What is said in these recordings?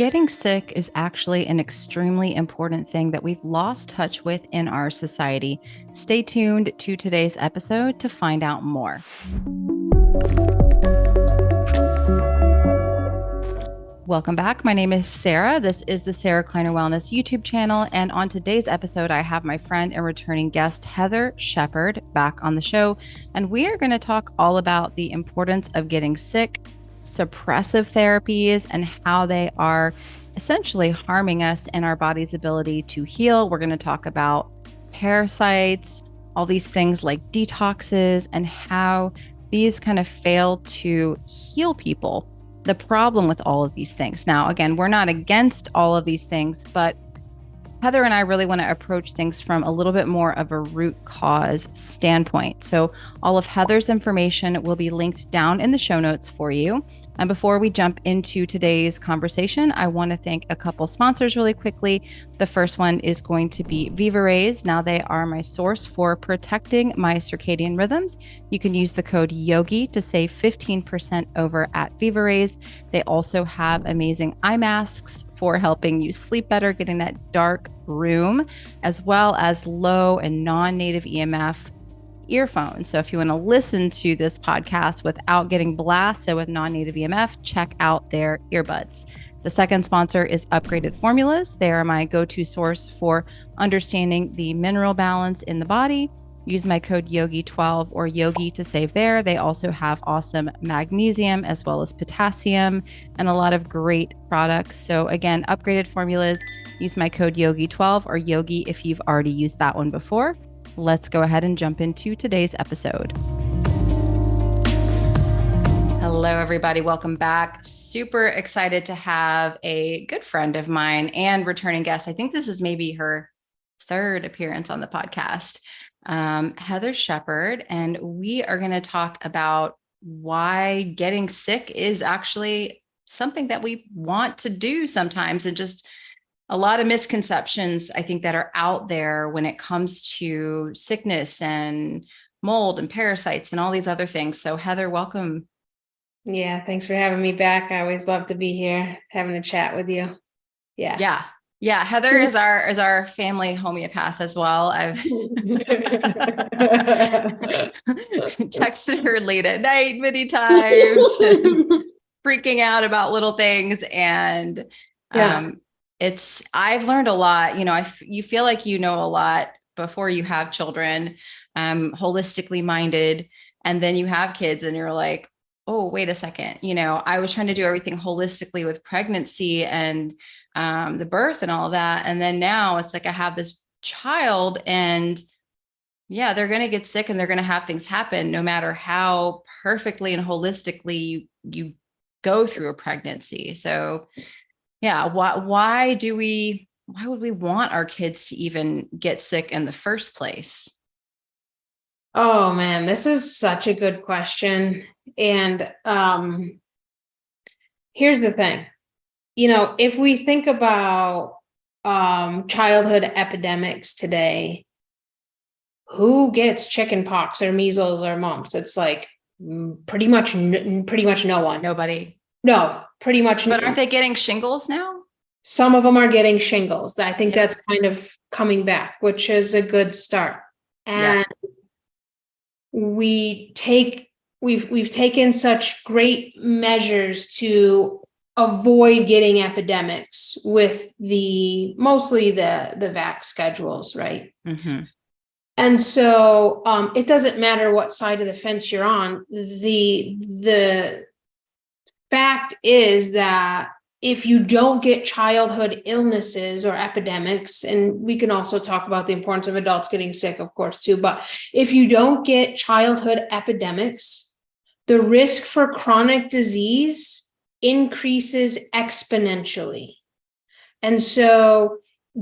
Getting sick is actually an extremely important thing that we've lost touch with in our society. Stay tuned to today's episode to find out more. Welcome back. My name is Sarah. This is the Sarah Kleiner Wellness YouTube channel. And on today's episode, I have my friend and returning guest, Heathar Shepard, back on the show. And we are going to talk all about the importance of getting sick, suppressive therapies, and how they are essentially harming us and our body's ability to heal. We're going to talk about parasites, all these things like detoxes, and how these kind of fail to heal people. The problem with all of these things. Now, again, we're not against all of these things, but Heather and I really want to approach things from a little bit more of a root cause standpoint. So all of Heather's information will be linked down in the show notes for you. And before we jump into today's conversation, I want to thank a couple sponsors really quickly. The first one is going to be Vivarays. Now they are my source for protecting my circadian rhythms. You can use the code YOGI to save 15% over at Vivarays. They also have amazing eye masks for helping you sleep better, getting that dark room, as well as low and non-native EMF earphones. So if you want to listen to this podcast without getting blasted with non-native EMF, check out their earbuds. The second sponsor is Upgraded Formulas. They are my go-to source for understanding the mineral balance in the body. Use my code YOGI12 or YOGI to save there. They also have awesome magnesium as well as potassium and a lot of great products. So again, Upgraded Formulas, use my code YOGI12 or YOGI if you've already used that one before. Let's go ahead and jump into today's episode. Hello, everybody. Welcome back. Super excited to have a good friend of mine and returning guest. I think this is maybe her third appearance on the podcast, Heathar Shepard. And we are going to talk about why getting sick is actually something that we want to do sometimes, and just a lot of misconceptions, I think, that are out there when it comes to sickness and mold and parasites and all these other things. So Heather, welcome. Yeah, thanks for having me back. I always love to be here, having a chat with you. Yeah. Heather is our family homeopath as well. I've texted her late at night many times, freaking out about little things. And I've learned a lot. You know, you feel like you know a lot before you have children, holistically minded, and then you have kids and you're like, oh, wait a second. You know, I was trying to do everything holistically with pregnancy and the birth and all of that. And then now it's like I have this child and yeah, they're going to get sick and they're going to have things happen no matter how perfectly and holistically you go through a pregnancy. So yeah, why would we want our kids to even get sick in the first place? Oh man, this is such a good question. And here's the thing. You know, if we think about childhood epidemics today, who gets chicken pox or measles or mumps? It's like pretty much no one. Nobody. No, pretty much. But aren't they getting shingles now? Some of them are getting shingles. I think that's kind of coming back, which is a good start. And we've taken such great measures to avoid getting epidemics with mostly the vax schedules, right? Mm-hmm. And so it doesn't matter what side of the fence you're on. The fact is that if you don't get childhood illnesses or epidemics, and we can also talk about the importance of adults getting sick, of course, too, but if you don't get childhood epidemics, the risk for chronic disease increases exponentially. And so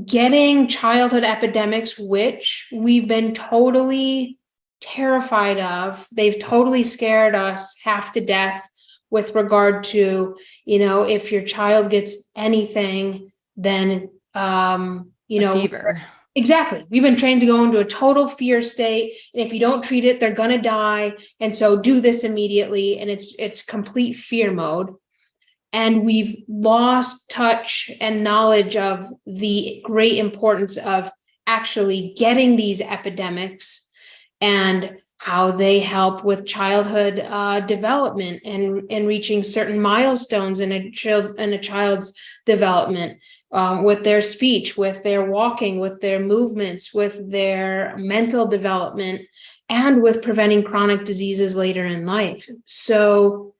getting childhood epidemics, which we've been totally terrified of, they've totally scared us half to death with regard to, you know, if your child gets anything, then, fever. Exactly. We've been trained to go into a total fear state. And if you don't treat it, they're going to die. And so do this immediately. And it's complete fear mode. And we've lost touch and knowledge of the great importance of actually getting these epidemics and how they help with childhood development and reaching certain milestones in a child's development, with their speech, with their walking, with their movements, with their mental development, and with preventing chronic diseases later in life. So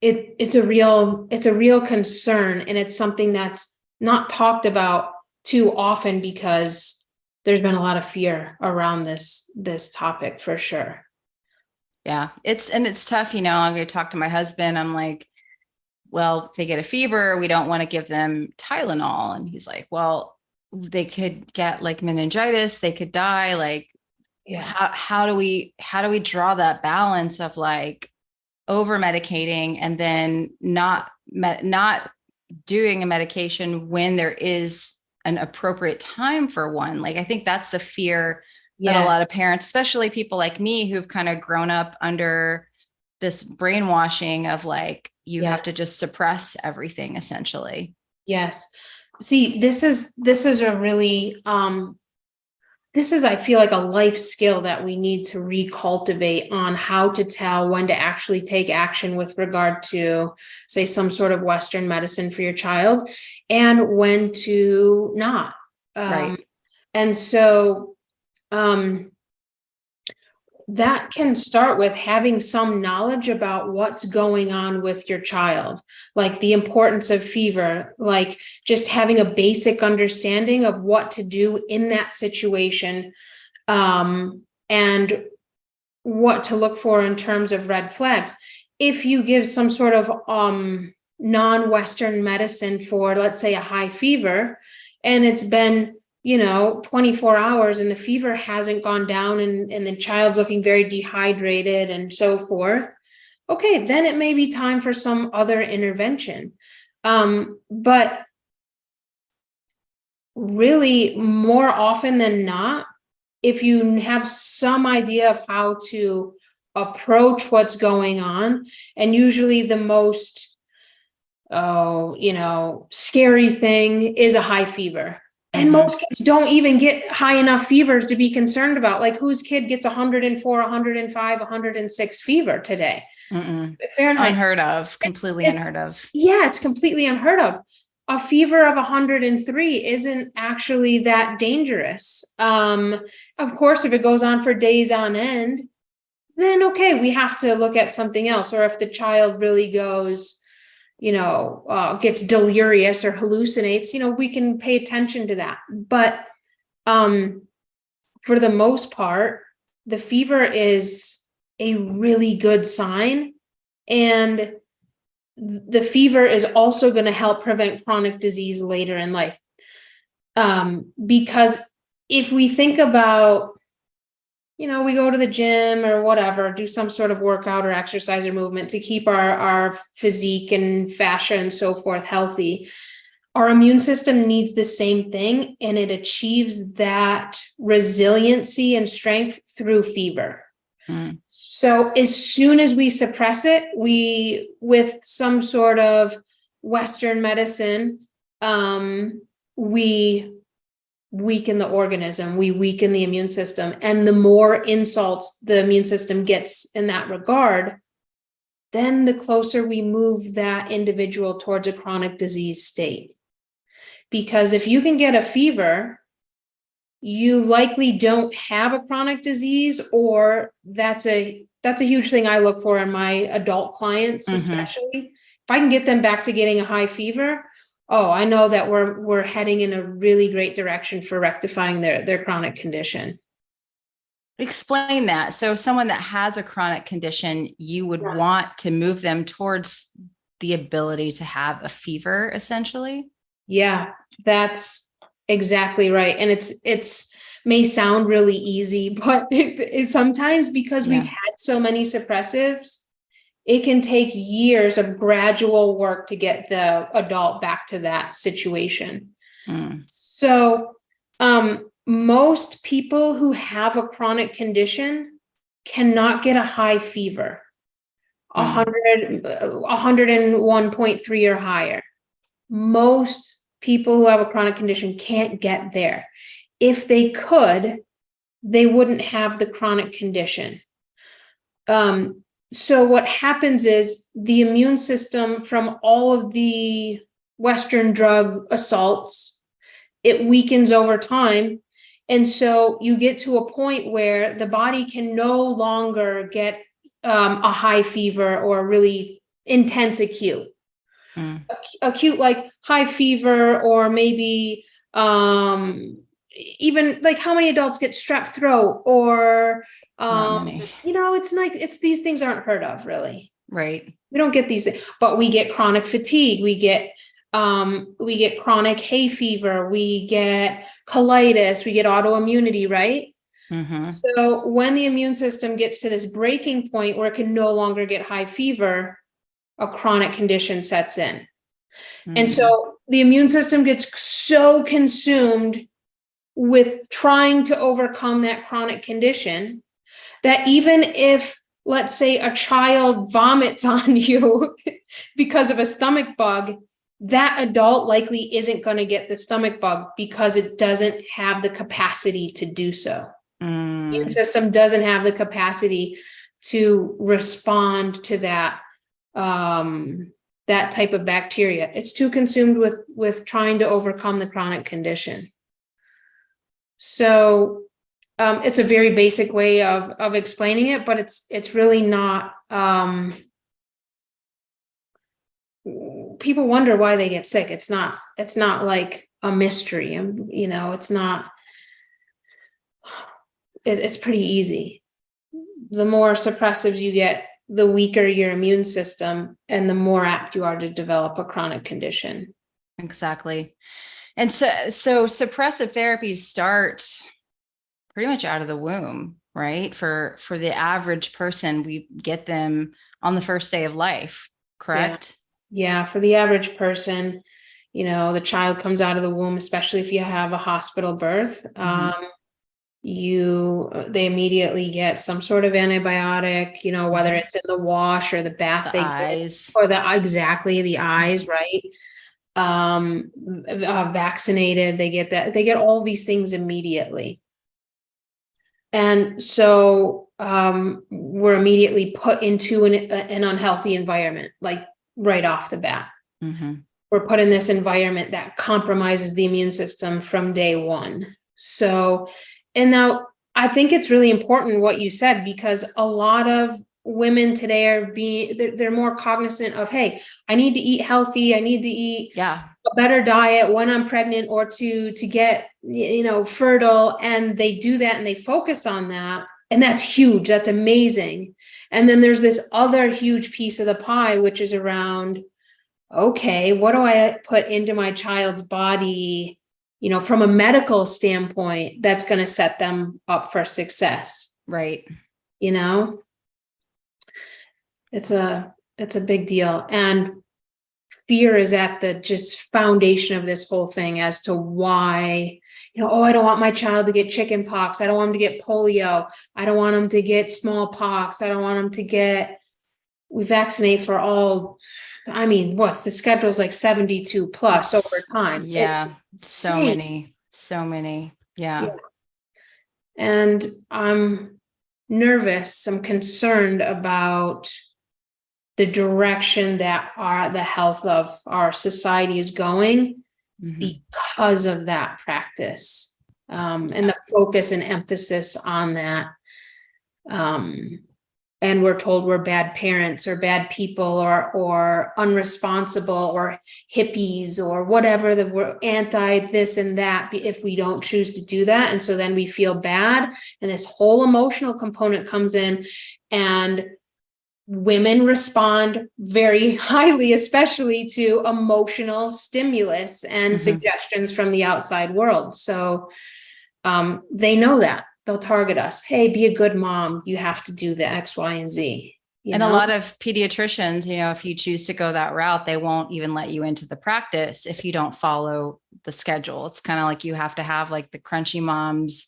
it's a real concern, and it's something that's not talked about too often because there's been a lot of fear around this topic for sure. Yeah, it's tough. I'm going to talk to my husband. I'm like, well, if they get a fever, we don't want to give them Tylenol. And he's like, well, they could get like meningitis, they could die. Like, Yeah. how do we draw that balance of like over medicating and then not doing a medication when there is an appropriate time for one? Like, I think that's the fear that a lot of parents, especially people like me who've kind of grown up under this brainwashing of like, you have to just suppress everything essentially. Yes. See, this is a really, this is, I feel like, a life skill that we need to recultivate on how to tell when to actually take action with regard to, say, some sort of Western medicine for your child and when to not. Right. And so that can start with having some knowledge about what's going on with your child, like the importance of fever, like just having a basic understanding of what to do in that situation, and what to look for in terms of red flags. If you give some sort of non-Western medicine for, let's say, a high fever, and it's been 24 hours and the fever hasn't gone down and the child's looking very dehydrated and so forth, okay, then it may be time for some other intervention. But really, more often than not, if you have some idea of how to approach what's going on, and usually the most scary thing is a high fever. And most kids don't even get high enough fevers to be concerned about. Like, whose kid gets 104, 105, 106 fever today? Fahrenheit. Unheard of. Completely unheard of. Yeah, it's completely unheard of. A fever of 103 isn't actually that dangerous. Of course, if it goes on for days on end, then okay, we have to look at something else. Or if the child really goes, gets delirious or hallucinates, we can pay attention to that. But for the most part, the fever is a really good sign. And the fever is also going to help prevent chronic disease later in life. Because if we think about, we go to the gym or whatever, do some sort of workout or exercise or movement to keep our physique and fascia and so forth healthy. Our immune system needs the same thing, and it achieves that resiliency and strength through fever. So as soon as we suppress it, with some sort of Western medicine, we weaken the organism, we weaken the immune system. And the more insults the immune system gets in that regard, then the closer we move that individual towards a chronic disease state. Because if you can get a fever, you likely don't have a chronic disease, or that's a huge thing I look for in my adult clients, especially. If I can get them back to getting a high fever, I know that we're heading in a really great direction for rectifying their chronic condition. Explain that. So someone that has a chronic condition, you would want to move them towards the ability to have a fever, essentially? Yeah, that's exactly right. And it's may sound really easy, but it's sometimes, because we've had so many suppressives, it can take years of gradual work to get the adult back to that situation. So most people who have a chronic condition cannot get a high fever. Mm. 101.3 or higher. Most people who have a chronic condition can't get there. If they could, they wouldn't have the chronic condition. So what happens is the immune system, from all of the Western drug assaults, it weakens over time. And so you get to a point where the body can no longer get a high fever or really intense acute. Mm. Acute like high fever, or maybe even like how many adults get strep throat, or Not many. it's like these things aren't heard of really. Right. We don't get these things, but we get chronic fatigue, we get chronic hay fever, we get colitis, we get autoimmunity, right? Mm-hmm. So when the immune system gets to this breaking point where it can no longer get high fever, a chronic condition sets in. And so the immune system gets so consumed with trying to overcome that chronic condition that even if, let's say, a child vomits on you because of a stomach bug, that adult likely isn't going to get the stomach bug because it doesn't have the capacity to do so. The immune system doesn't have the capacity to respond to that that type of bacteria. It's too consumed with trying to overcome the chronic condition. So it's a very basic way of explaining it, but it's really not. People wonder why they get sick. It's not like a mystery, it's not. It's pretty easy. The more suppressives you get, the weaker your immune system, and the more apt you are to develop a chronic condition. Exactly. And so suppressive therapies start pretty much out of the womb, right? For the average person, we get them on the first day of life, correct? Yeah, for the average person, the child comes out of the womb, especially if you have a hospital birth. They immediately get some sort of antibiotic, whether it's in the wash or the bath, The eyes, or the eyes, right? Vaccinated, they get all these things immediately. And so we're immediately put into an unhealthy environment, like right off the bat. We're put in this environment that compromises the immune system from day one. So, and now I think it's really important what you said, because a lot of women today are they're more cognizant of, hey, I need to eat healthy. I need to eat a better diet when I'm pregnant or to get, fertile. And they do that and they focus on that. And that's huge. That's amazing. And then there's this other huge piece of the pie, which is around, okay, what do I put into my child's body, from a medical standpoint, that's going to set them up for success. Right. It's a big deal. And fear is at the just foundation of this whole thing as to why, I don't want my child to get chicken pox. I don't want him to get polio. I don't want him to get smallpox. I don't want him to get, we vaccinate for all. I mean, what's the schedule's like 72 plus over time. Yeah. It's so many. Yeah. And I'm nervous. I'm concerned about the direction that the health of our society is going because of that practice, and the focus and emphasis on that. And we're told we're bad parents or bad people or unresponsible or hippies or whatever, that we're anti this and that if we don't choose to do that. And so then we feel bad, and this whole emotional component comes in, and women respond very highly, especially to emotional stimulus and suggestions from the outside world. So they know that. They'll target us. Hey, be a good mom. You have to do the X, Y, and Z. A lot of pediatricians, if you choose to go that route, they won't even let you into the practice if you don't follow the schedule. It's kind of like you have to have like the crunchy moms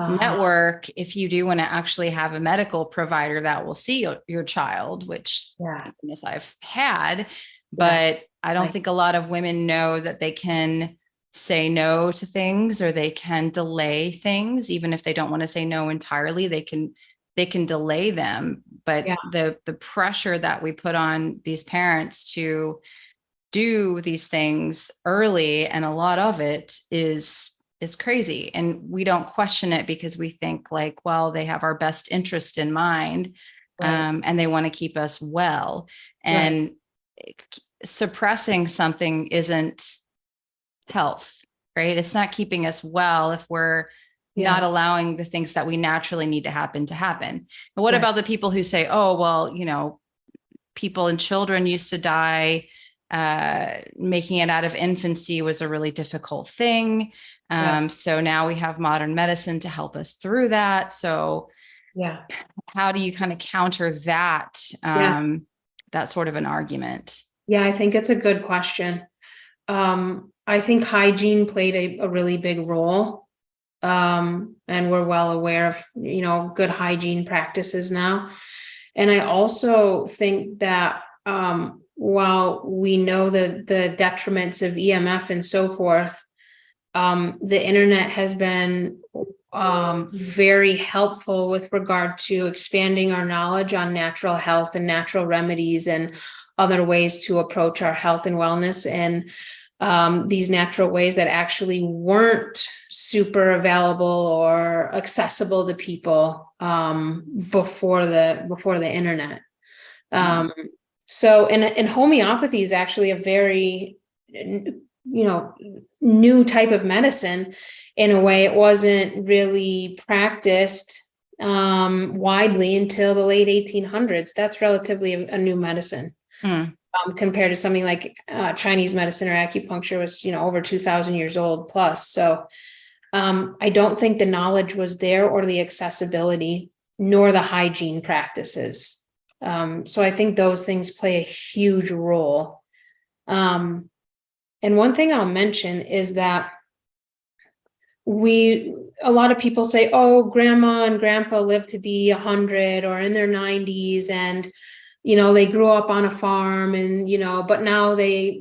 network if you do want to actually have a medical provider that will see your child, which Yeah. goodness, I've had, but I don't think a lot of women know that they can say no to things, or they can delay things. Even if they don't want to say no entirely, they can delay them. But the pressure that we put on these parents to do these things early, and a lot of it is crazy, and we don't question it because we think like, well, they have our best interest in mind, and they want to keep us well. And suppressing something isn't health, right? It's not keeping us well if we're not allowing the things that we naturally need to happen. And what about the people who say, oh, well, people and children used to die, making it out of infancy was a really difficult thing. So now we have modern medicine to help us through that. So how do you kind of counter that, that sort of an argument? Yeah, I think it's a good question. I think hygiene played a really big role. And we're well aware of, good hygiene practices now. And I also think that, while we know the detriments of EMF and so forth, the internet has been very helpful with regard to expanding our knowledge on natural health and natural remedies and other ways to approach our health and wellness, and these natural ways that actually weren't super available or accessible to people before the internet. So, and homeopathy is actually a very, new type of medicine. In a way, it wasn't really practiced widely until the late 1800s. That's relatively a new medicine. Compared to something like Chinese medicine or acupuncture was, over 2,000 years old plus. So I don't think the knowledge was there, or the accessibility, nor the hygiene practices. So I think those things play a huge role. And one thing I'll mention is that a lot of people say, oh, grandma and grandpa lived to be 100 or in their 90s, and they grew up on a farm, and but now they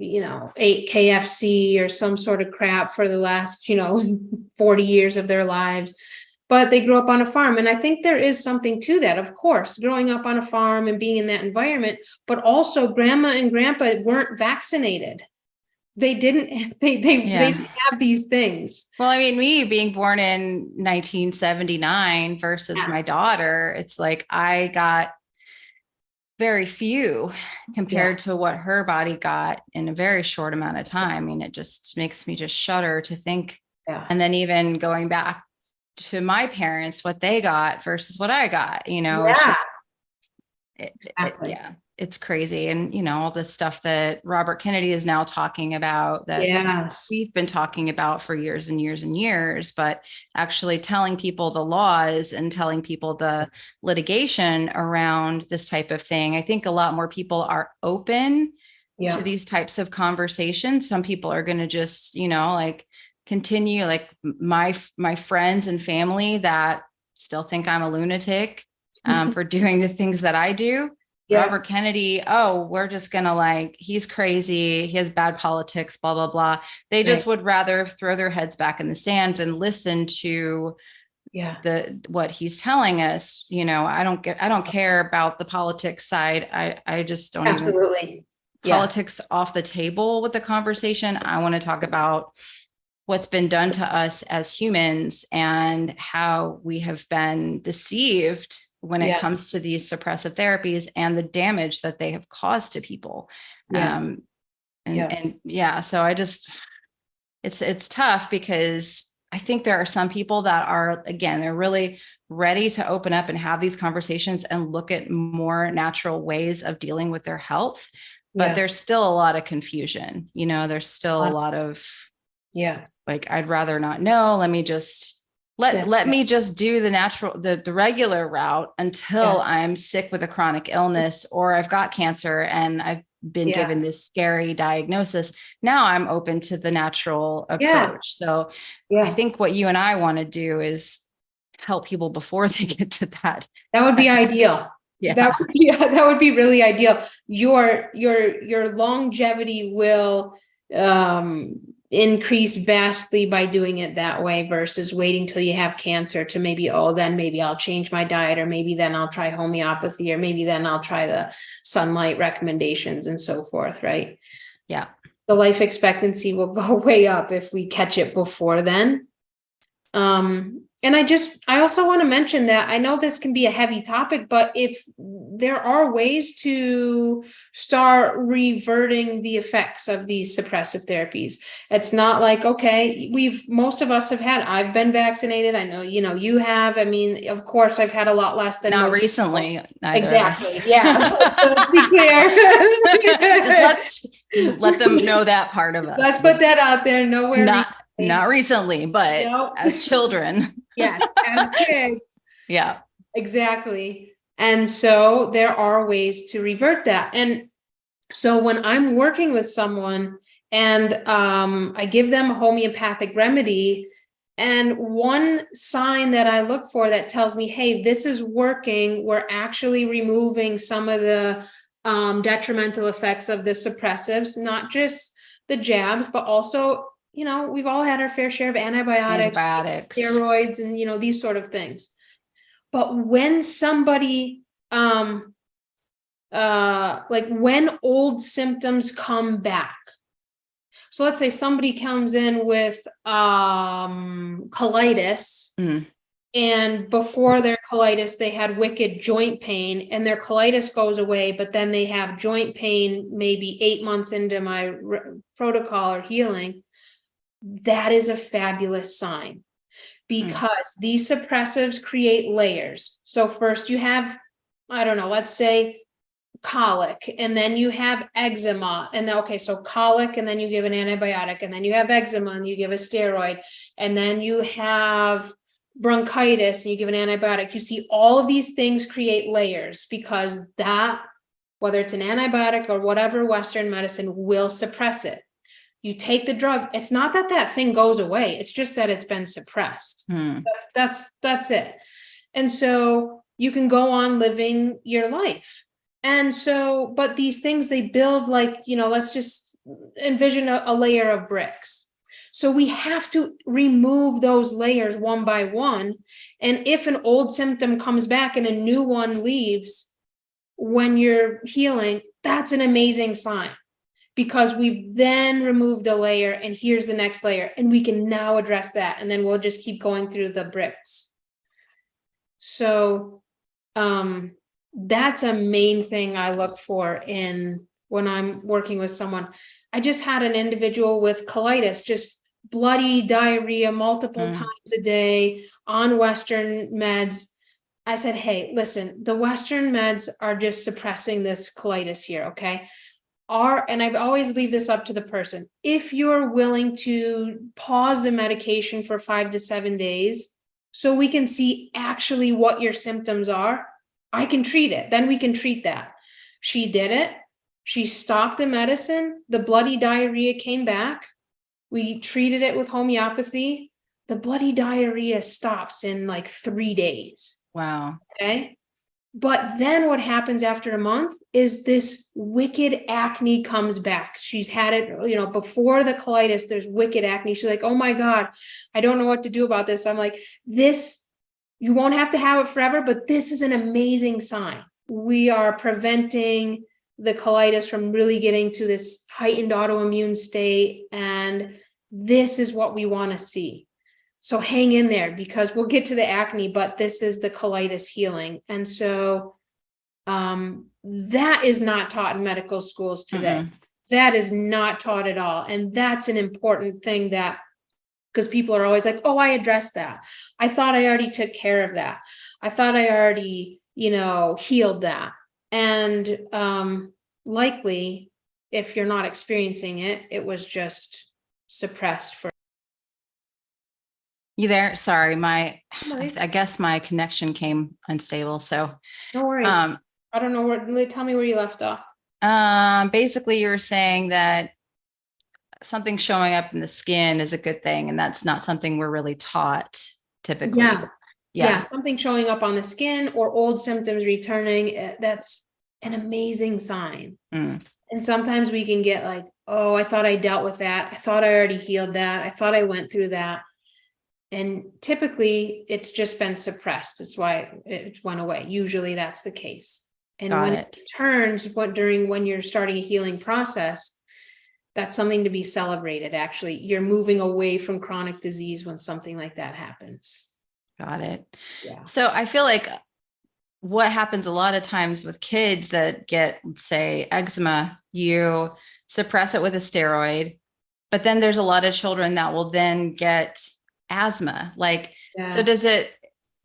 ate KFC or some sort of crap for the last 40 years of their lives, but they grew up on a farm. And I think there is something to that, of course, growing up on a farm and being in that environment. But also, grandma and grandpa weren't vaccinated. They didn't have these things. Well, I mean, me being born in 1979 versus my daughter, it's like I got very few compared to what her body got in a very short amount of time. I mean, it just makes me just shudder to think. And then even going back to my parents, what they got versus what I got, it's just, it's crazy. And, all the stuff that Robert Kennedy is now talking about, that we've been talking about for years and years and years, but actually telling people the laws and telling people the litigation around this type of thing. I think a lot more people are open to these types of conversations. Some people are going to just, continue, like my friends and family that still think I'm a lunatic for doing the things that I do. Robert Kennedy, we're just gonna he's crazy, he has bad politics, blah, blah, blah. They just would rather throw their heads back in the sand than listen to what he's telling us. I don't care about the politics side. I just don't even politics off the table with the conversation. I want to talk about what's been done to us as humans and how we have been deceived when it comes to these suppressive therapies and the damage that they have caused to people. So I just, it's tough, because I think there are some people that are, again, they're really ready to open up and have these conversations and look at more natural ways of dealing with their health, but there's still a lot of confusion. There's still a lot of, I'd rather not know. Let me just let me just do the natural, the regular route until I'm sick with a chronic illness, or I've got cancer and I've been given this scary diagnosis. Now I'm open to the natural approach. So I think what you and I want to do is help people before they get to that. That would be ideal. Yeah. That would be really ideal. Your longevity will increase vastly by doing it that way versus waiting till you have cancer to maybe, then maybe I'll change my diet, or maybe then I'll try homeopathy, or maybe then I'll try the sunlight recommendations and so forth, right? Yeah. The life expectancy will go way up if we catch it before then. And I also want to mention that I know this can be a heavy topic, but if there are ways to start reverting the effects of these suppressive therapies, it's not like, okay, most of us have I've been vaccinated. I know, you have. I mean, of course, I've had a lot less than not recently. Exactly. Yeah. Let's be clear. Just let them know that part of us. Let's put that out there. Not recently, but as children. Yes, as kids. Yeah, exactly. And so there are ways to revert that. And so when I'm working with someone and I give them a homeopathic remedy, and one sign that I look for that tells me, hey, this is working, we're actually removing some of the detrimental effects of the suppressives, not just the jabs, but also, we've all had our fair share of antibiotics, steroids, and, these sort of things. But when somebody, like when old symptoms come back, so let's say somebody comes in with colitis, and before their colitis, they had wicked joint pain, and their colitis goes away, but then they have joint pain maybe 8 months into my protocol or healing. That is a fabulous sign, because these suppressives create layers. So first you have, I don't know, let's say colic, and then you have eczema, and then, okay, so colic, and then you give an antibiotic, and then you have eczema and you give a steroid, and then you have bronchitis and you give an antibiotic. You see, all of these things create layers, because that, whether it's an antibiotic or whatever Western medicine, will suppress it. You take the drug, it's not that thing goes away, it's just that it's been suppressed. That's it. And so you can go on living your life. And so, but these things, they build, like, let's just envision a layer of bricks. So we have to remove those layers one by one. And if an old symptom comes back and a new one leaves when you're healing, that's an amazing sign, because we've then removed a layer, and here's the next layer, and we can now address that. And then we'll just keep going through the bricks. So that's a main thing I look for when I'm working with someone. I just had an individual with colitis, just bloody diarrhea multiple times a day on Western meds. I said, hey, listen, the Western meds are just suppressing this colitis here, okay? And I always leave this up to the person. If you're willing to pause the medication for 5 to 7 days, so we can see actually what your symptoms are, I can treat it. Then we can treat that. She did it. She stopped the medicine. The bloody diarrhea came back. We treated it with homeopathy. The bloody diarrhea stops in like 3 days. Wow. Okay. But then what happens after a month is this wicked acne comes back. She's had it, before the colitis, there's wicked acne. She's like, oh my God, I don't know what to do about this. I'm like, you won't have to have it forever, but this is an amazing sign. We are preventing the colitis from really getting to this heightened autoimmune state. And this is what we want to see. So hang in there, because we'll get to the acne, but this is the colitis healing. And so that is not taught in medical schools today. That is not taught at all. And that's an important thing, because people are always like, oh, I addressed that. I thought I already took care of that. I thought I already, healed that. And likely, if you're not experiencing it, it was just suppressed for. You there? Sorry, I guess my connection came unstable. So no worries. I don't know tell me where you left off. Basically you were saying that something showing up in the skin is a good thing, and that's not something we're really taught typically. Yeah, something showing up on the skin or old symptoms returning, that's an amazing sign. Mm. And sometimes we can get like, oh, I thought I dealt with that. I thought I already healed that. I thought I went through that. And typically it's just been suppressed. That's why it went away. Usually that's the case. And Got when it. it returns, when you're starting a healing process, that's something to be celebrated. Actually, you're moving away from chronic disease when something like that happens. Got it. Yeah. So I feel like what happens a lot of times with kids that get, say, eczema, you suppress it with a steroid, but then there's a lot of children that will then get asthma. Like, so does it,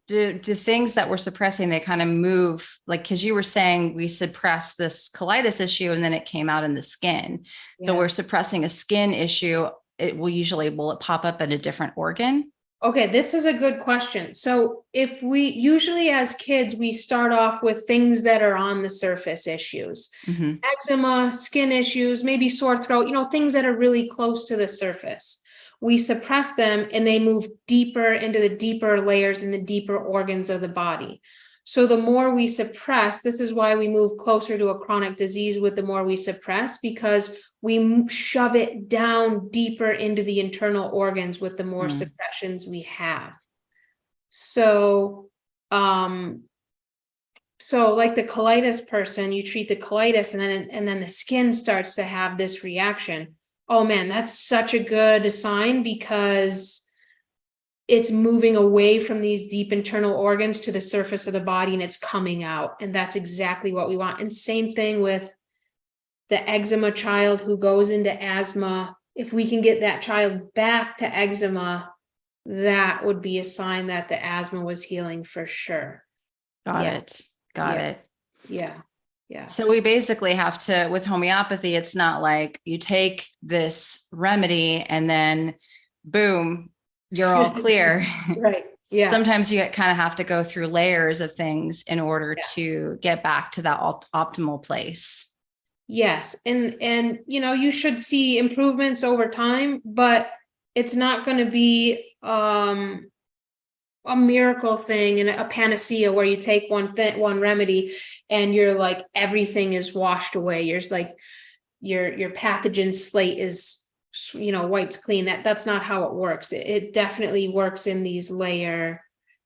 do things that we're suppressing, they kind of move, like, because you were saying we suppress this colitis issue and then it came out in the skin. So we're suppressing a skin issue. It will usually, will it pop up in a different organ? Okay, this is a good question. So if we usually as kids, we start off with things that are on the surface issues, eczema, skin issues, maybe sore throat, things that are really close to the surface. We suppress them and they move deeper into the deeper layers and the deeper organs of the body. So the more we suppress, this is why we move closer to a chronic disease with the more we suppress, because we shove it down deeper into the internal organs with the more suppressions we have. So, so like the colitis person, you treat the colitis and then the skin starts to have this reaction. Oh man, that's such a good sign because it's moving away from these deep internal organs to the surface of the body and it's coming out. And that's exactly what we want. And same thing with the eczema child who goes into asthma. If we can get that child back to eczema, that would be a sign that the asthma was healing for sure. Got it. Yeah. Yeah. So we basically have to, with homeopathy, it's not like you take this remedy and then boom, you're all clear. Right. Yeah. Sometimes you kind of have to go through layers of things in order to get back to that optimal place. Yes. And you should see improvements over time, but it's not going to be a miracle thing and a panacea where you take one remedy and you're like everything is washed away. You're like your pathogen slate is wiped clean. That's not how it works. It definitely works in these layer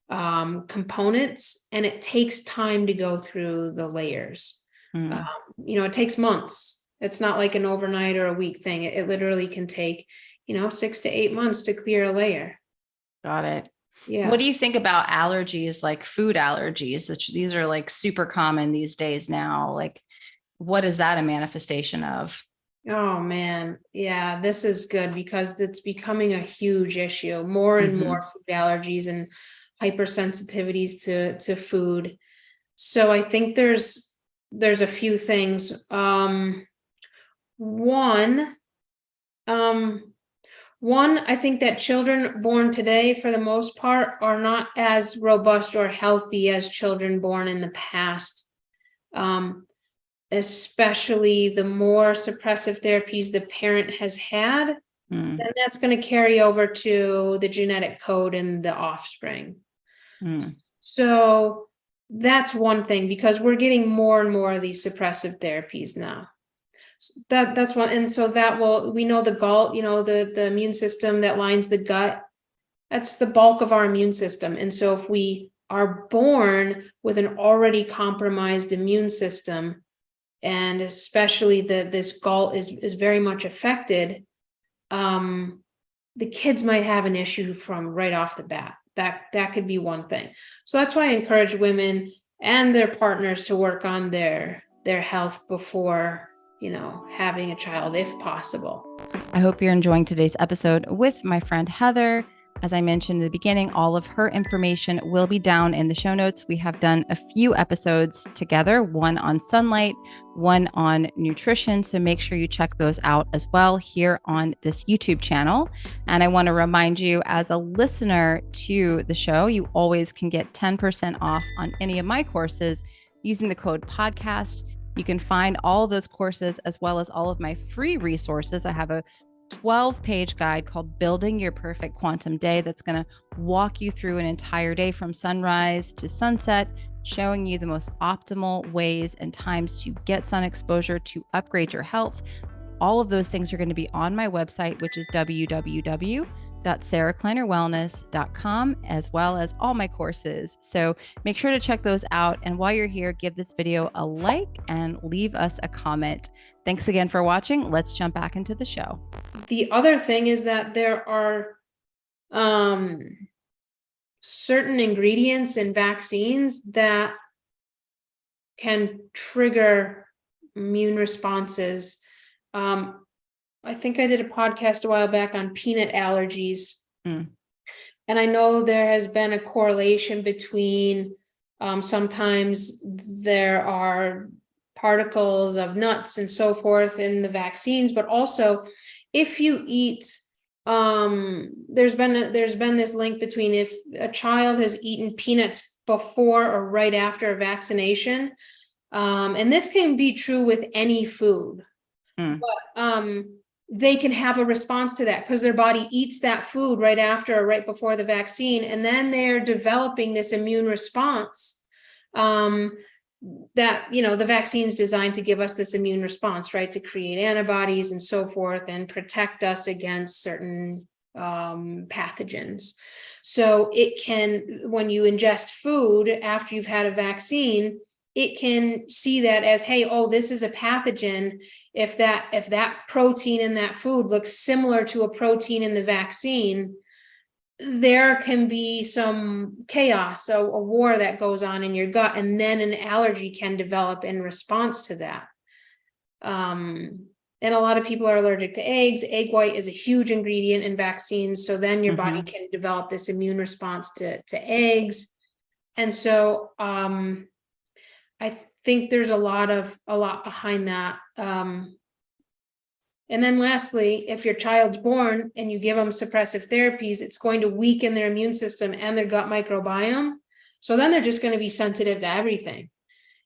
components, and it takes time to go through the layers. It takes months. It's not like an overnight or a week thing. It literally can take 6 to 8 months to clear a layer. Got it. Yeah. What do you think about allergies, like food allergies? These are like super common these days now. Like, what is that a manifestation of? Oh man. Yeah, this is good because it's becoming a huge issue. More and more food allergies and hypersensitivities to food. So I think there's a few things. One, I think that children born today, for the most part, are not as robust or healthy as children born in the past. Especially the more suppressive therapies the parent has had, then that's going to carry over to the genetic code in the offspring. So that's one thing, because we're getting more and more of these suppressive therapies now. That's one. And so we know the gall, the immune system that lines the gut, that's the bulk of our immune system. And so if we are born with an already compromised immune system, and especially this gall is very much affected, the kids might have an issue from right off the bat. That could be one thing. So that's why I encourage women and their partners to work on their health before having a child, if possible. I hope you're enjoying today's episode with my friend Heather. As I mentioned in the beginning, all of her information will be down in the show notes. We have done a few episodes together, one on sunlight, one on nutrition. So make sure you check those out as well here on this YouTube channel. And I want to remind you, as a listener to the show, you always can get 10% off on any of my courses using the code podcast. You can find all those courses as well as all of my free resources. I have a 12-page guide called Building Your Perfect Quantum Day that's going to walk you through an entire day from sunrise to sunset, showing you the most optimal ways and times to get sun exposure to upgrade your health. All of those things are going to be on my website, which is www.sarahkleinerwellness.com, as well as all my courses. So make sure to check those out. And while you're here, give this video a like and leave us a comment. Thanks again for watching. Let's jump back into the show. The other thing is that there are certain ingredients in vaccines that can trigger immune responses. I think I did a podcast a while back on peanut allergies. And I know there has been a correlation between sometimes there are particles of nuts and so forth in the vaccines, but also if you eat, there's been this link between if a child has eaten peanuts before or right after a vaccination, and this can be true with any food. But they can have a response to that because their body eats that food right after or right before the vaccine, and then they're developing this immune response that, the vaccine's designed to give us this immune response, right, to create antibodies and so forth and protect us against certain pathogens. So it can, when you ingest food after you've had a vaccine, it can see that as, hey, oh, this is a pathogen. If that protein in that food looks similar to a protein in the vaccine, there can be some chaos, so a war that goes on in your gut, and then an allergy can develop in response to that. And a lot of people are allergic to eggs. Egg white is a huge ingredient in vaccines. So then your body can develop this immune response to eggs. And so I think there's a lot behind that. And then lastly, if your child's born and you give them suppressive therapies, it's going to weaken their immune system and their gut microbiome. So then they're just going to be sensitive to everything.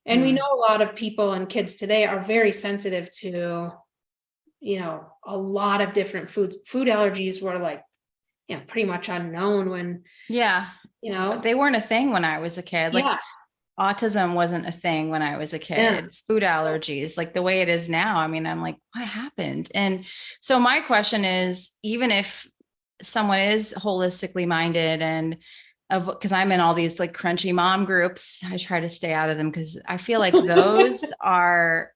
And we know a lot of people and kids today are very sensitive to, a lot of different foods. Food allergies were like, pretty much unknown when, they weren't a thing when I was a kid. Like autism wasn't a thing when I was a kid. Food allergies, like the way it is now. I mean, I'm like, what happened? And so my question is, even if someone is holistically minded and because I'm in all these like crunchy mom groups, I try to stay out of them because I feel like those are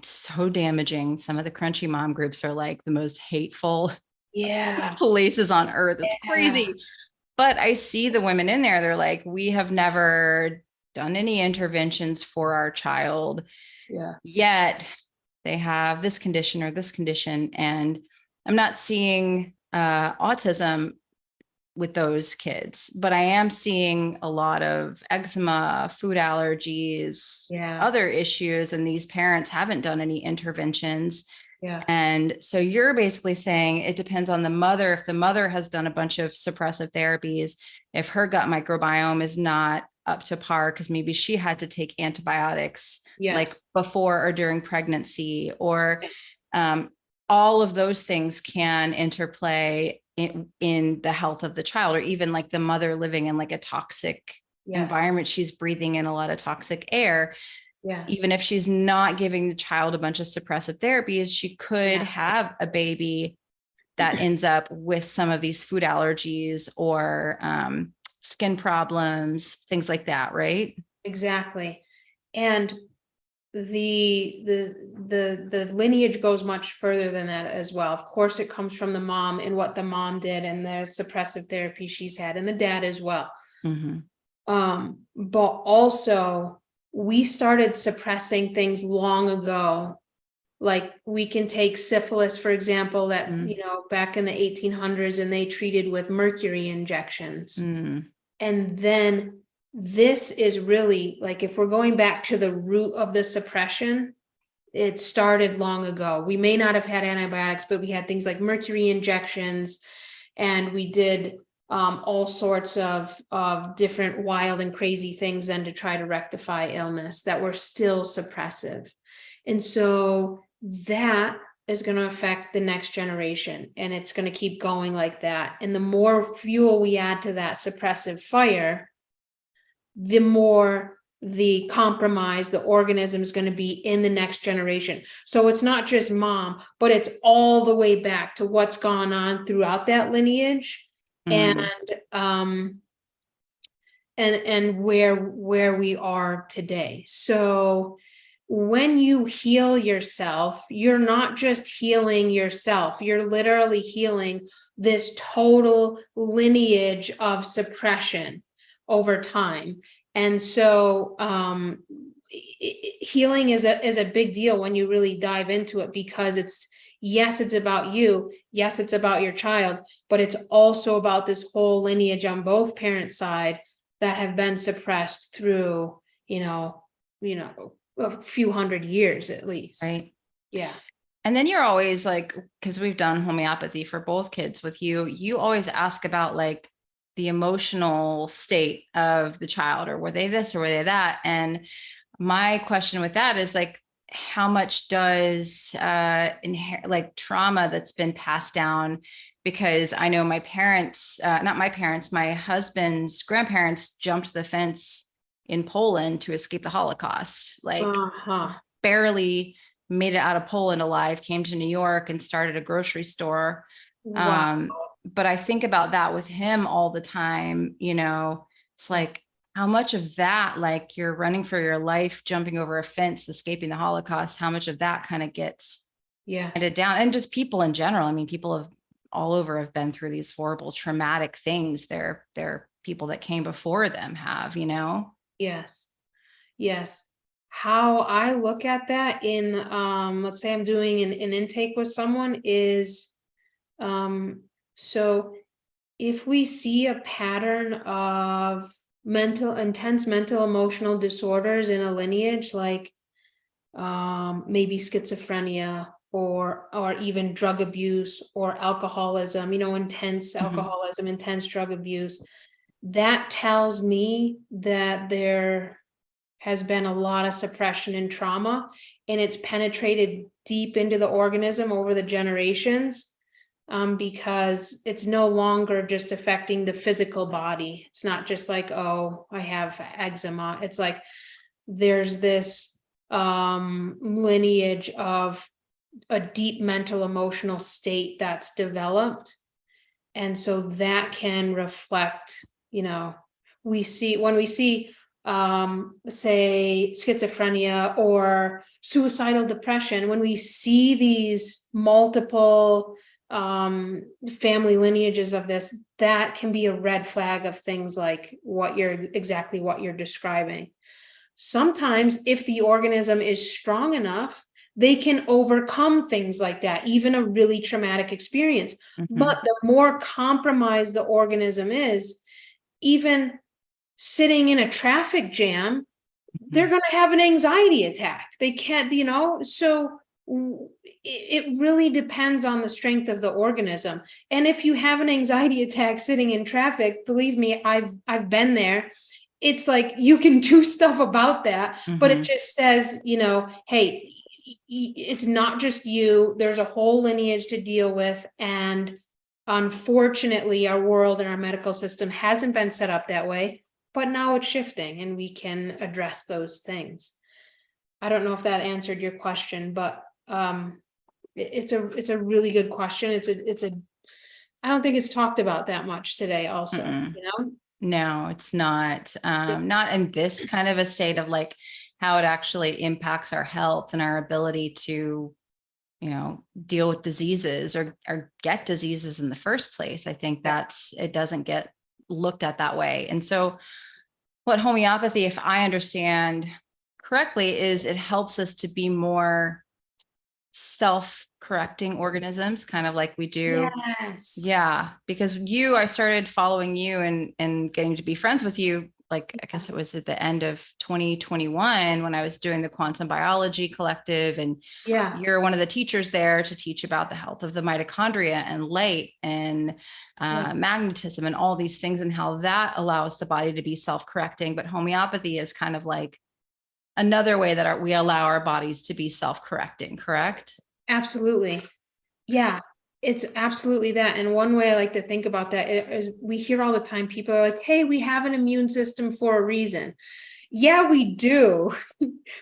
so damaging. Some of the crunchy mom groups are like the most hateful places on earth. It's crazy. But I see the women in there, they're like, we have never done any interventions for our child. Yet they have this condition or this condition. And I'm not seeing autism with those kids, but I am seeing a lot of eczema, food allergies, other issues, and these parents haven't done any interventions. And so you're basically saying it depends on the mother. If the mother has done a bunch of suppressive therapies, if her gut microbiome is not up to par, because maybe she had to take antibiotics like before or during pregnancy, or all of those things can interplay in the health of the child, or even like the mother living in like a toxic environment. She's breathing in a lot of toxic air. Even if she's not giving the child a bunch of suppressive therapies, she could have a baby that ends up with some of these food allergies or skin problems, things like that, right? Exactly. And the lineage goes much further than that as well. Of course, it comes from the mom and what the mom did and the suppressive therapy she's had, and the dad as well. But also we started suppressing things long ago. Like we can take syphilis, for example, that, back in the 1800s, and they treated with mercury injections. And then this is really like, if we're going back to the root of the suppression, it started long ago. We may not have had antibiotics, but we had things like mercury injections, and we did all sorts of different wild and crazy things then to try to rectify illness that were still suppressive. And so that is going to affect the next generation, and it's going to keep going like that. And the more fuel we add to that suppressive fire, the more the compromise, the organism is going to be in the next generation. So it's not just mom, but it's all the way back to what's gone on throughout that lineage. Mm. And where we are today. So when you heal yourself, you're not just healing yourself, you're literally healing this total lineage of suppression over time. And so healing is a big deal when you really dive into it, because yes, it's about you. Yes, it's about your child, but it's also about this whole lineage on both parents' side that have been suppressed through, a few hundred years at least. Right. Yeah. And then you're always like, because we've done homeopathy for both kids with you, you always ask about like the emotional state of the child, or were they this or were they that? And my question with that is like, how much does like trauma that's been passed down? Because I know my parents, not my parents, my husband's grandparents jumped the fence in Poland to escape the Holocaust, like barely made it out of Poland alive, came to New York and started a grocery store. Wow. But I think about that with him all the time, it's like, how much of that, like you're running for your life, jumping over a fence, escaping the Holocaust, how much of that kind of gets handed down? And just people in general. I mean, people have all over have been through these horrible, traumatic things. They're people that came before them have, Yes. Yes. How I look at that in, let's say I'm doing an intake with someone is, so if we see a pattern of intense mental emotional disorders in a lineage, like maybe schizophrenia or even drug abuse or alcoholism, intense alcoholism, intense drug abuse, that tells me that there has been a lot of suppression and trauma, and it's penetrated deep into the organism over the generations. Because it's no longer just affecting the physical body. It's not just like, oh, I have eczema. It's like there's this lineage of a deep mental emotional state that's developed. And so that can reflect, when we see say schizophrenia or suicidal depression, when we see these multiple family lineages of this, that can be a red flag of things like what you're describing. Sometimes if the organism is strong enough, they can overcome things like that, even a really traumatic experience. But the more compromised the organism is, even sitting in a traffic jam, they're going to have an anxiety attack. They can't, so it really depends on the strength of the organism. And if you have an anxiety attack sitting in traffic, believe me, I've been there. It's like you can do stuff about that, but it just says, hey, it's not just you. There's a whole lineage to deal with. And unfortunately, our world and our medical system hasn't been set up that way, but now it's shifting and we can address those things. I don't know if that answered your question, but it's a really good question. I don't think it's talked about that much today also, No, it's not. Not in this kind of a state of like how it actually impacts our health and our ability to, deal with diseases or get diseases in the first place. I think it doesn't get looked at that way. And so what homeopathy, if I understand correctly, is it helps us to be more self-correcting organisms, kind of like we do. Yes. Yeah. Because I started following you and getting to be friends with you. Like, I guess it was at the end of 2021 when I was doing the quantum biology collective, and you're one of the teachers there to teach about the health of the mitochondria and light and magnetism and all these things, and how that allows the body to be self-correcting. But homeopathy is kind of like another way that we allow our bodies to be self-correcting, correct? Absolutely. Yeah, it's absolutely that. And one way I like to think about that is we hear all the time, people are like, hey, we have an immune system for a reason. Yeah, we do.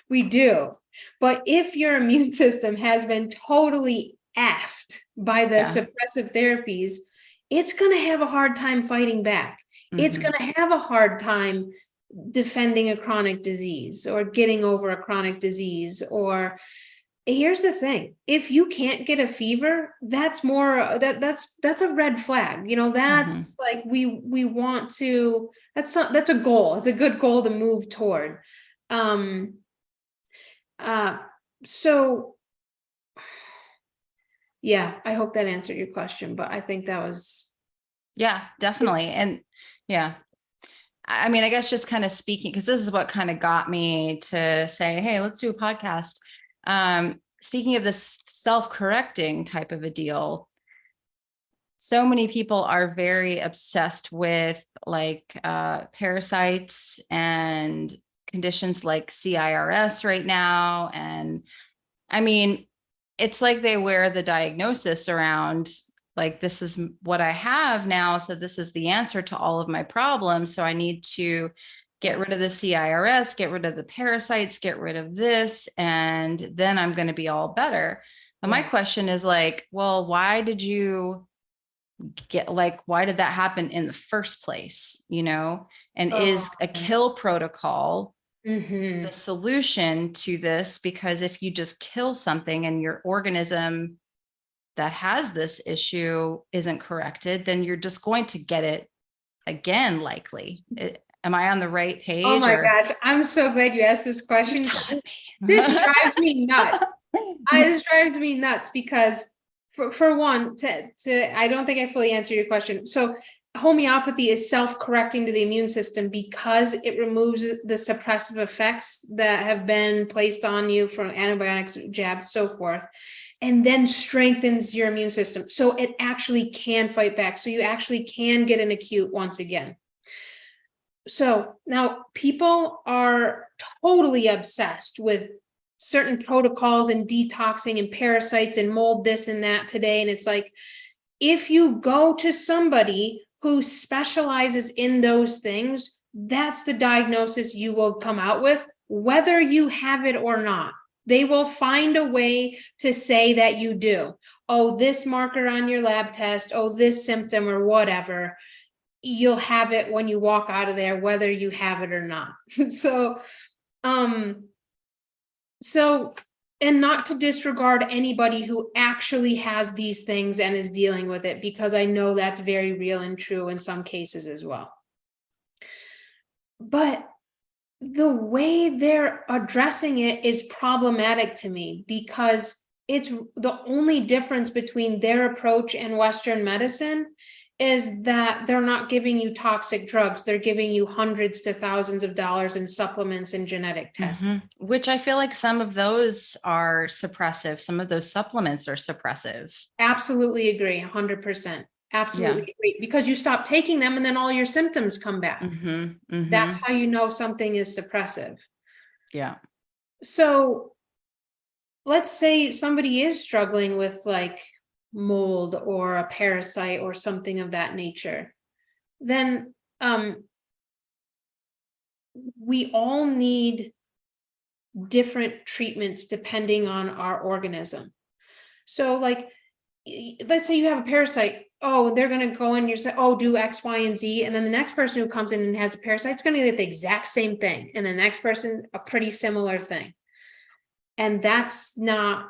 We do. But if your immune system has been totally effed by the suppressive therapies, it's going to have a hard time fighting back. It's going to have a hard time defending a chronic disease or getting over a chronic disease. Or here's the thing, if you can't get a fever, that's more that's a red flag. That's like we want to, that's a goal. It's a good goal to move toward. So yeah, I hope that answered your question, but I think that was. Yeah, definitely. And yeah, I mean, I guess just kind of speaking, because this is what kind of got me to say, hey, let's do a podcast. Speaking of this self-correcting type of a deal, so many people are very obsessed with like parasites and conditions like CIRS right now. And I mean, it's like they wear the diagnosis around, like, this is what I have now. So this is the answer to all of my problems. So I need to get rid of the CIRS, get rid of the parasites, get rid of this, and then I'm going to be all better. But my question is like, well, why did that happen in the first place? And is a kill protocol the solution to this? Because if you just kill something and your organism that has this issue isn't corrected, then you're just going to get it again, likely. Am I on the right page? Oh my gosh, I'm so glad you asked this question. This drives me nuts. This drives me nuts because for one, I don't think I fully answered your question. So homeopathy is self-correcting to the immune system because it removes the suppressive effects that have been placed on you from antibiotics, jabs, so forth, and then strengthens your immune system. So it actually can fight back. So you actually can get an acute once again. So now people are totally obsessed with certain protocols and detoxing and parasites and mold this and that today. And it's like, if you go to somebody who specializes in those things, that's the diagnosis you will come out with, whether you have it or not. They will find a way to say that you do. Oh, this marker on your lab test, oh, this symptom or whatever, you'll have it when you walk out of there, whether you have it or not. And not to disregard anybody who actually has these things and is dealing with it, because I know that's very real and true in some cases as well. But the way they're addressing it is problematic to me, because it's the only difference between their approach and Western medicine is that they're not giving you toxic drugs. They're giving you hundreds to thousands of dollars in supplements and genetic testing. Which I feel like some of those are suppressive. Some of those supplements are suppressive. Absolutely agree. 100%. Absolutely agree. Because you stop taking them and then all your symptoms come back. That's how you know something is suppressive. Yeah. So let's say somebody is struggling with like mold or a parasite or something of that nature, then we all need different treatments depending on our organism. So like, let's say you have a parasite. Oh, they're going to go in, you say, oh, do X, Y, and Z. And then the next person who comes in and has a parasite is going to get the exact same thing. And the next person, a pretty similar thing. And that's not,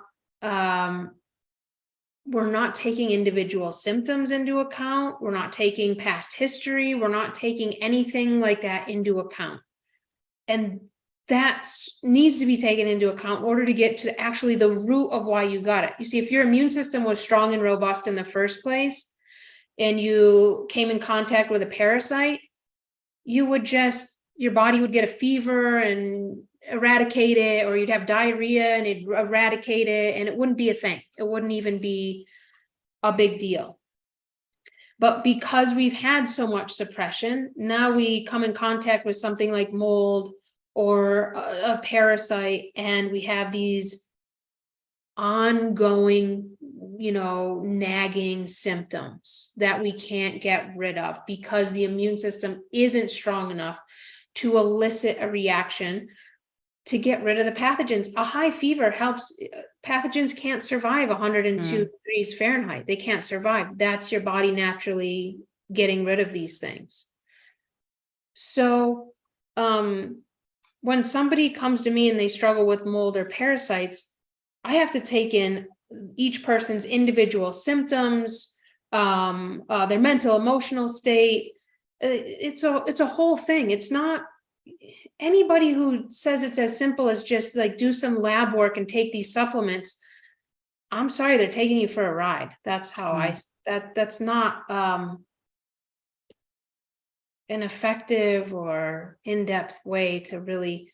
we're not taking individual symptoms into account. We're not taking past history. We're not taking anything like that into account. And that needs to be taken into account in order to get to actually the root of why you got it. You see, if your immune system was strong and robust in the first place, and you came in contact with a parasite, your body would get a fever and eradicate it, or you'd have diarrhea and it'd eradicate it, and it wouldn't be a thing. It wouldn't even be a big deal. But because we've had so much suppression, now we come in contact with something like mold or a parasite, and we have these ongoing, nagging symptoms that we can't get rid of because the immune system isn't strong enough to elicit a reaction to get rid of the pathogens. A high fever helps. Pathogens can't survive 102 degrees Fahrenheit. They can't survive. That's your body naturally getting rid of these things. So when somebody comes to me and they struggle with mold or parasites, I have to take in each person's individual symptoms, their mental, emotional state. It's a whole thing. It's not anybody who says it's as simple as just like do some lab work and take these supplements. I'm sorry, they're taking you for a ride. That's how that's not an effective or in-depth way to really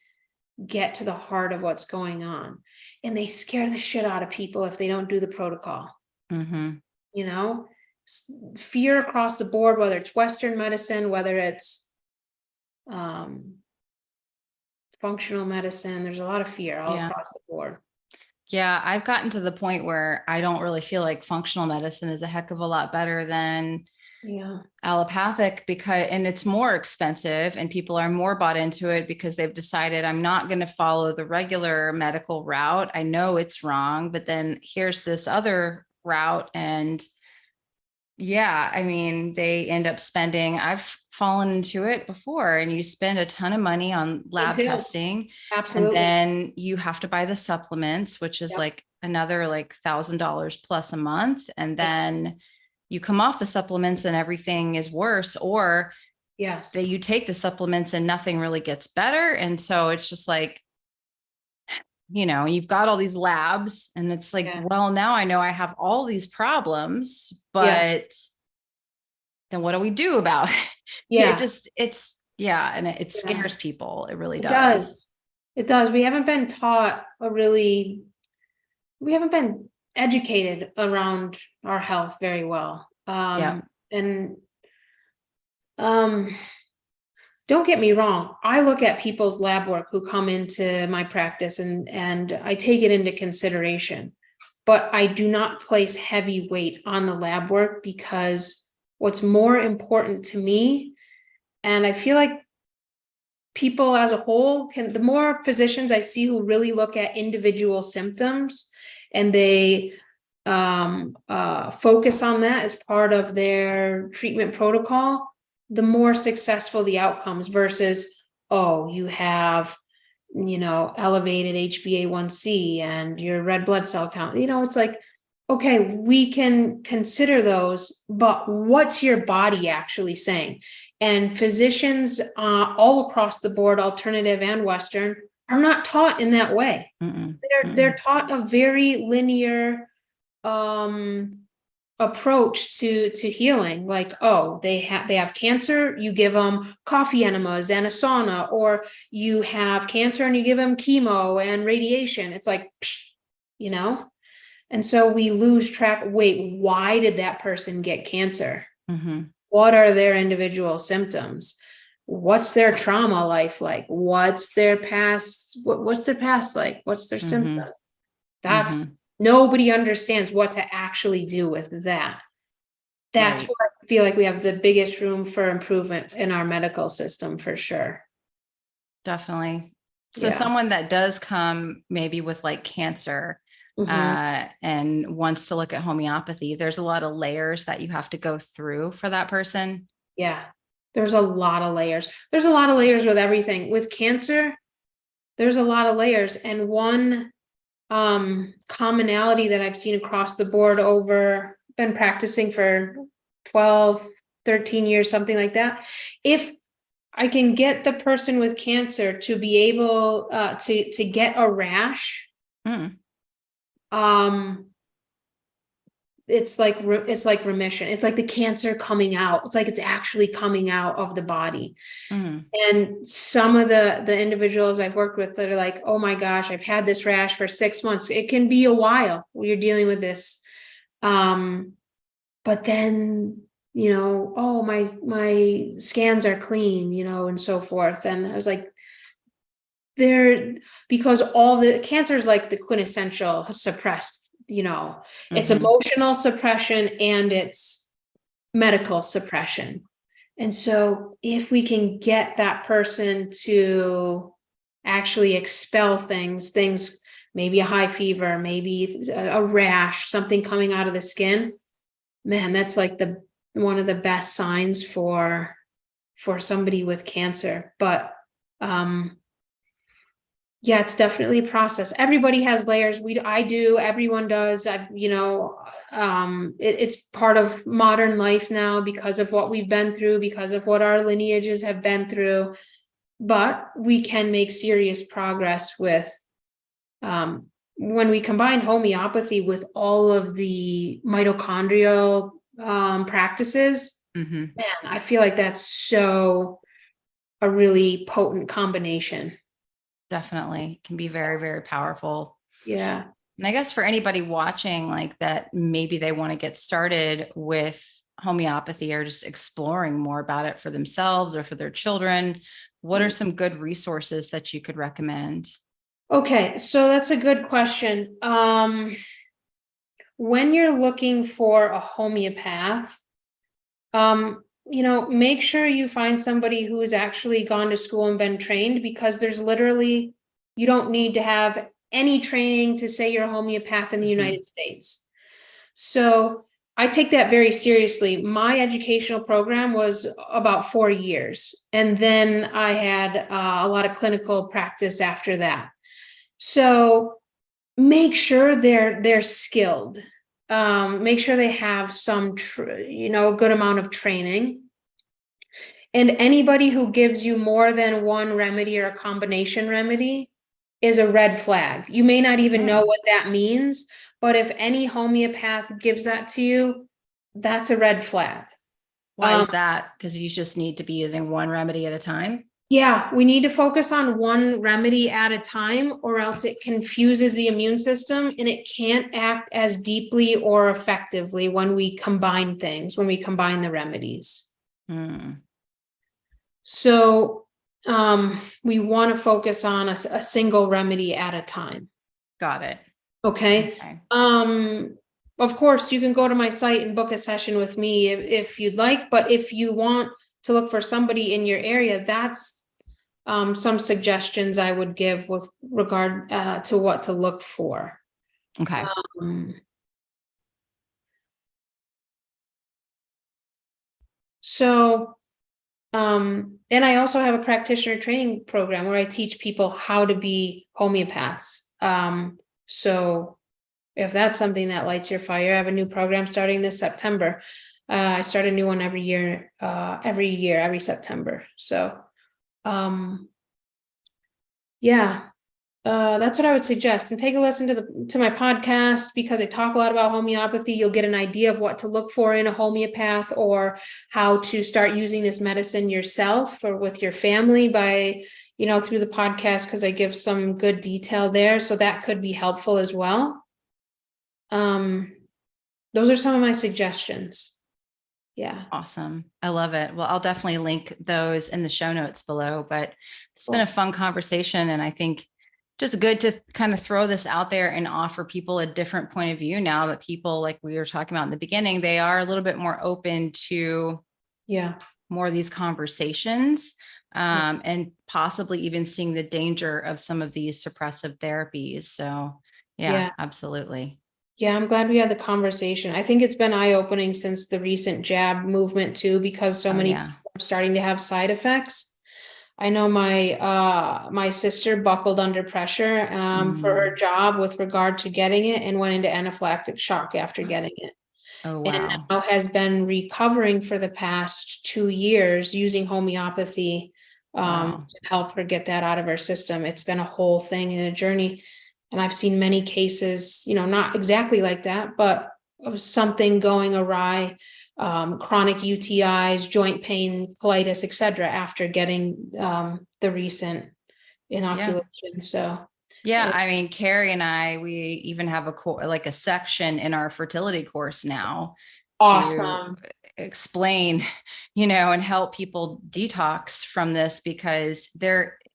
get to the heart of what's going on. And they scare the shit out of people if they don't do the protocol. Fear across the board, whether it's Western medicine, whether it's functional medicine, there's a lot of fear all across the board. Yeah, I've gotten to the point where I don't really feel like functional medicine is a heck of a lot better than allopathic, and it's more expensive and people are more bought into it because they've decided I'm not going to follow the regular medical route. I know it's wrong, but then here's this other route. And I mean, they end up spending, I've fallen into it before, and you spend a ton of money on lab testing. Absolutely. And then you have to buy the supplements, which is like another like $1,000 plus a month. And then you come off the supplements and everything is worse, or that you take the supplements and nothing really gets better. And so it's just like, you've got all these labs and it's like, well, now I know I have all these problems, but then what do we do about it? And it scares people. It really does. It does. We haven't been taught we haven't been educated around our health very well. Don't get me wrong. I look at people's lab work who come into my practice and I take it into consideration, but I do not place heavy weight on the lab work because what's more important to me, and I feel like people as a whole the more physicians I see who really look at individual symptoms and they focus on that as part of their treatment protocol, the more successful the outcomes versus, you have, elevated HbA1c and your red blood cell count. It's like, okay, we can consider those, but what's your body actually saying? And physicians all across the board, alternative and Western, are not taught in that way. They're taught a very linear approach to healing. Like, they have cancer, you give them coffee enemas and a sauna, or you have cancer and you give them chemo and radiation. It's like, and so we lose track. Wait, why did that person get cancer? What are their individual symptoms? What's their trauma life like? What's their past? What's their past like? What's their symptoms? That's nobody understands what to actually do with that. That's where I feel like we have the biggest room for improvement in our medical system, for sure. Definitely. So someone that does come maybe with like cancer and wants to look at homeopathy, there's a lot of layers that you have to go through for that person. There's a lot of layers. There's a lot of layers with everything. With cancer, there's a lot of layers. And one commonality that I've seen across the board been practicing for 12, 13 years, something like that. If I can get the person with cancer to be able to get a rash, it's like remission. It's like the cancer coming out. It's like it's actually coming out of the body. And some of the individuals I've worked with that are like, oh my gosh, I've had this rash for 6 months. It can be a while when you're dealing with this. But then, my scans are clean, and so forth. And I was like, They're because all the cancer is like the quintessential suppressed, it's emotional suppression and it's medical suppression. And so if we can get that person to actually expel things, maybe a high fever, maybe a rash, something coming out of the skin, man, that's like one of the best signs for somebody with cancer. But yeah, it's definitely a process. Everybody has layers. I do, everyone does. It's part of modern life now because of what we've been through, because of what our lineages have been through. But we can make serious progress with when we combine homeopathy with all of the mitochondrial practices. Man, I feel like that's so a really potent combination. Definitely can be very, very powerful. Yeah. And I guess for anybody watching like that, maybe they want to get started with homeopathy or just exploring more about it for themselves or for their children, what are some good resources that you could recommend? Okay, so that's a good question. When you're looking for a homeopath, make sure you find somebody who has actually gone to school and been trained, because you don't need to have any training to say you're a homeopath in the United States. So I take that very seriously. My educational program was about 4 years, and then I had a lot of clinical practice after that. So make sure they're skilled. Make sure they have some, a good amount of training. And anybody who gives you more than one remedy or a combination remedy is a red flag. You may not even know what that means, but if any homeopath gives that to you, that's a red flag. Why is that? Because you just need to be using one remedy at a time? Yeah, we need to focus on one remedy at a time, or else it confuses the immune system and it can't act as deeply or effectively when we combine the remedies. So we want to focus on a single remedy at a time. Got it. Okay. Of course, you can go to my site and book a session with me if you'd like, but if you want to look for somebody in your area, that's some suggestions I would give with regard to what to look for. Okay. And I also have a practitioner training program where I teach people how to be homeopaths. So if that's something that lights your fire, I have a new program starting this September. I start a new one every September. So, yeah, that's what I would suggest. And take a listen to my podcast, because I talk a lot about homeopathy. You'll get an idea of what to look for in a homeopath, or how to start using this medicine yourself or with your family by, through the podcast, because I give some good detail there. So that could be helpful as well. Those are some of my suggestions. Yeah. Awesome. I love it. Well, I'll definitely link those in the show notes below, but it's been a fun conversation. And I think just good to kind of throw this out there and offer people a different point of view now that people, like we were talking about in the beginning, they are a little bit more open to more of these conversations, and possibly even seeing the danger of some of these suppressive therapies. So yeah, absolutely. Yeah, I'm glad we had the conversation. I think it's been eye-opening since the recent jab movement too, because so many people are starting to have side effects. I know my sister buckled under pressure for her job with regard to getting it, and went into anaphylactic shock after getting it. Oh, wow. And now has been recovering for the past 2 years using homeopathy to help her get that out of her system. It's been a whole thing and a journey. And I've seen many cases, not exactly like that, but of something going awry, chronic UTIs, joint pain, colitis, etc., after getting the recent inoculation. So I mean, Carrie and I, we even have a section in our fertility course now awesome to explain, and help people detox from this, because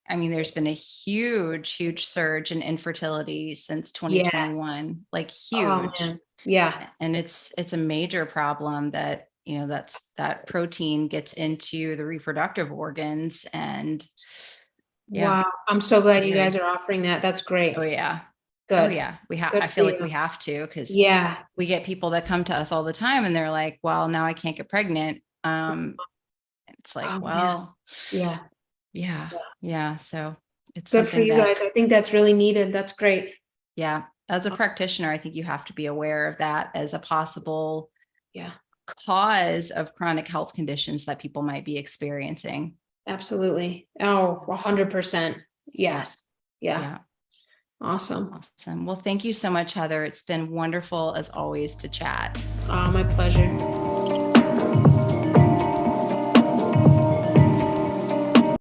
I mean, there's been a huge surge in infertility since Yes. 2021, like Oh huge. man. Yeah. And it's a major problem that, that protein gets into the reproductive organs. And yeah, Wow. I'm so glad you very, guys are offering that. That's oh great. yeah. Oh Good. yeah. Good I for feel like you. we have to, because Yeah. we get people that come to us all the time and they're like, well, now I can't get pregnant. It's like, Oh man. well, Yeah. yeah, yeah. So it's Good for something you that, guys. I think that's really needed. That's great. yeah, as a practitioner, I think you have to be aware of that as a possible Yeah. cause of chronic health conditions that people might be experiencing. Absolutely. Oh, 100%. Yeah. Yes. Yeah. Yeah. Awesome. Awesome. Well, thank you so much, Heather. It's been wonderful as always to chat. My pleasure.